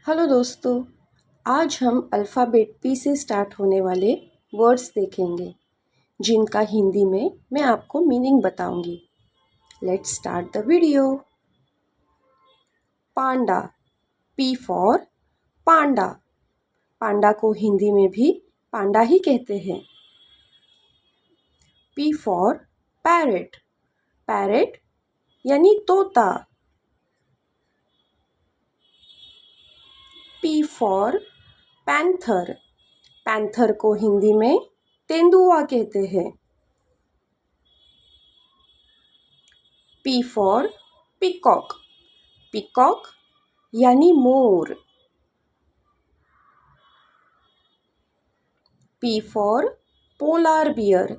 Hello दोस्तों। आज हम अल्फ़ाबेट पी से स्टार्ट होने वाले वर्ड्स देखेंगे जिनका हिंदी में मैं आपको मीनिंग बताऊंगी। Let's start the video. Panda. P for panda. Panda को हिंदी में भी पांडा ही कहते हैं। P for parrot. पैरेट यानी तोता। P for panther. पैंथर को हिंदी में तेंदुआ कहते हैं। P for peacock. पीकॉक यानी मोर। P for polar bear.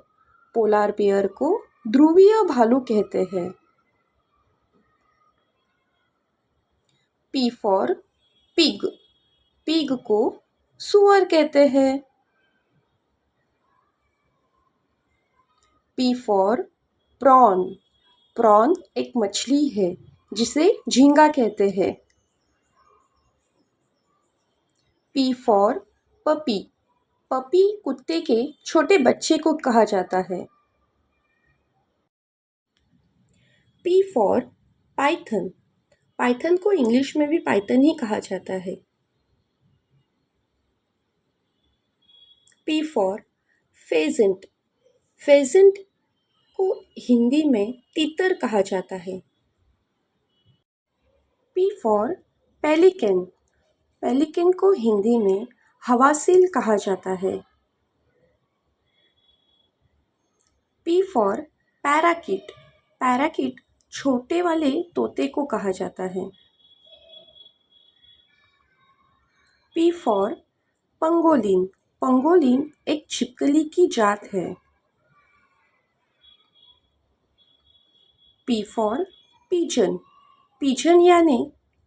Polar bear को ध्रुवीय भालू कहते हैं। P for pig. पिग को सुअर कहते हैं। P for prawn. प्रॉन एक मछली है जिसे झींगा कहते हैं। P for puppy. पपी कुत्ते के छोटे बच्चे को कहा जाता है। P for Python. पाइथन को इंग्लिश में भी पाइथन ही कहा जाता है। P for pheasant. फेजेंट को हिंदी में तीतर कहा जाता है। P for pelican. पेलिकन को हिंदी में हवासील कहा जाता है। P for parakeet. पैराकिट छोटे वाले तोते को कहा जाता है। P for pangolin. पंगोलिन एक छिपकली की जात है। P for pigeon. पिजन यानी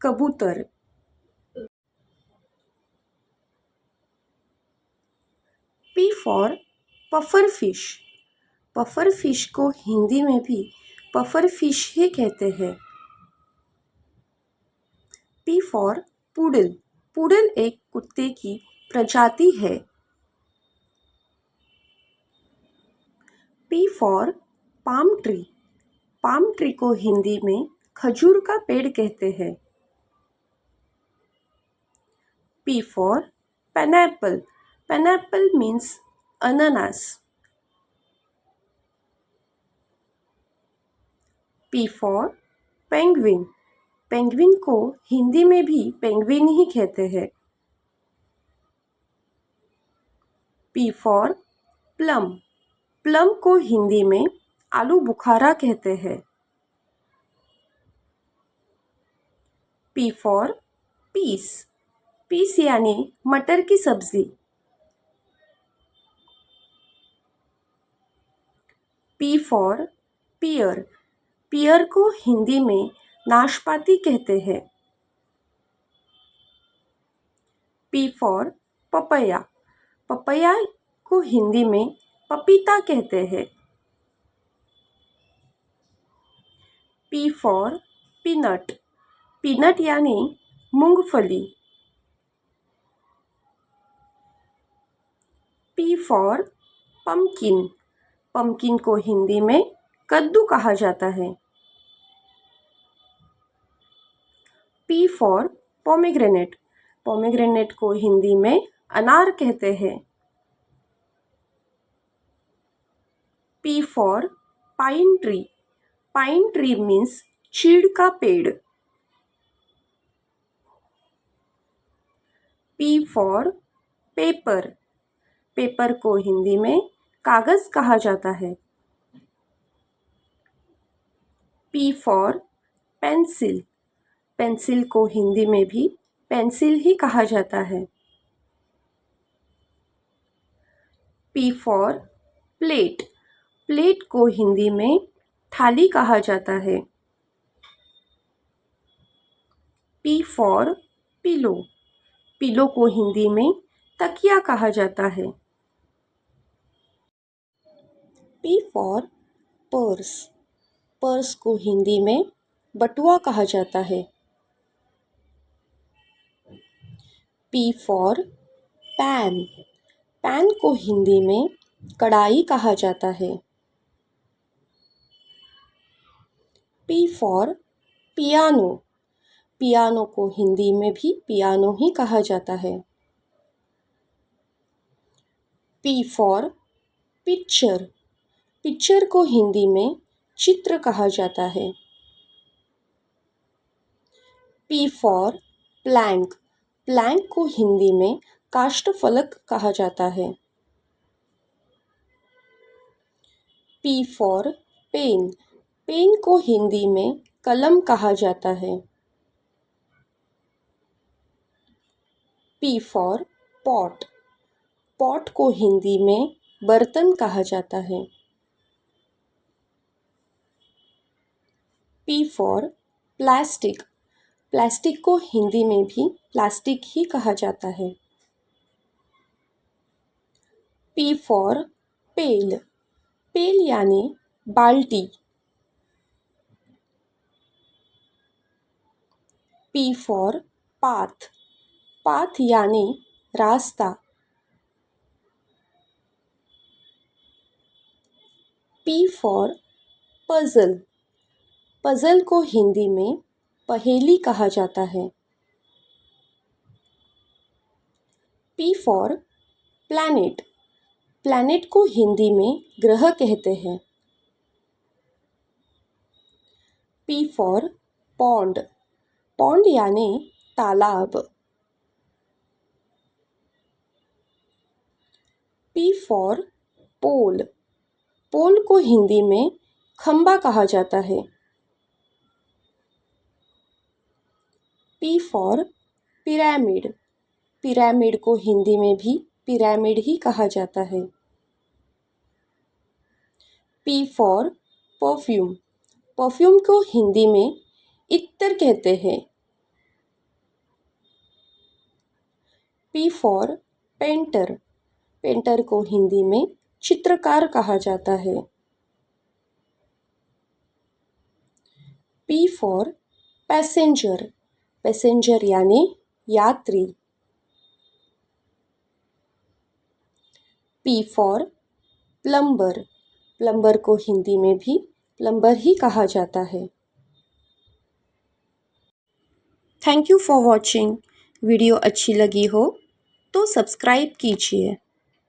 कबूतर। P for puffer fish. Puffer fish को हिंदी में भी पफर फिश ही कहते हैं। P for poodle. पुडल एक कुत्ते की प्रजाति है। P for palm tree. Palm tree को हिंदी में खजूर का पेड़ कहते हैं। P for pineapple. Pineapple means अनानास। P for penguin. पेंगुइन को हिंदी में भी पेंगुइन ही कहते हैं। P for plum. प्लम को हिंदी में आलू बुखारा कहते हैं। P for piece. पीस यानी मटर की सब्जी। पी फॉर पियर। पियर को हिंदी में नाशपाती कहते हैं। P for papaya. पपया को हिंदी में पपीता कहते हैं। P for peanut. पीनट यानी मूंगफली। P for pumpkin. पम्पकिन को हिंदी में कद्दू कहा जाता है। P for pomegranate. पोमेग्रेनेट को हिंदी में अनार कहते हैं। P for pine tree. Pine tree means चीड़ का पेड़। P for paper. पेपर को हिंदी में कागज कहा जाता है। P for pencil. पेंसिल को हिंदी में भी पेंसिल ही कहा जाता है। P for plate. प्लेट को हिंदी में थाली कहा जाता है। P for pillow. पिलो को हिंदी में तकिया कहा जाता है। P for purse. पर्स को हिंदी में बटुआ कहा जाता है। P for pan. पैन को हिंदी में कढ़ाई कहा जाता है। P for piano. पियानो को हिंदी में भी पियानो ही कहा जाता है। P for picture. पिक्चर को हिंदी में चित्र कहा जाता है। P for Planck. प्लैंक को हिंदी में काष्ठफलक कहा जाता है। P for pen. पेन को हिंदी में कलम कहा जाता है। P for pot. पॉट को हिंदी में बर्तन कहा जाता है। P for plastic. प्लास्टिक को हिंदी में भी प्लास्टिक ही कहा जाता है। P for पेल. पेल यानी बाल्टी. P for path. पाथ यानी रास्ता. P for puzzle. पजल को हिंदी में पहेली कहा जाता है। P for planet. प्लैनेट को हिंदी में ग्रह कहते हैं। P for pond. पॉन्ड यानी तालाब. P for पोल. पोल को हिंदी में खंबा कहा जाता है। P for pyramid. पिरामिड को हिंदी में भी पिरामिड ही कहा जाता है। P for perfume. परफ्यूम को हिंदी में इत्तर कहते हैं। P for painter. पेंटर को हिंदी में चित्रकार कहा जाता है। P for passenger. पैसेंजर यानी यात्री. P for plumber. प्लम्बर को हिंदी में भी प्लम्बर ही कहा जाता है। Thank you for watching. Video अच्छी लगी हो तो सब्सक्राइब कीजिए।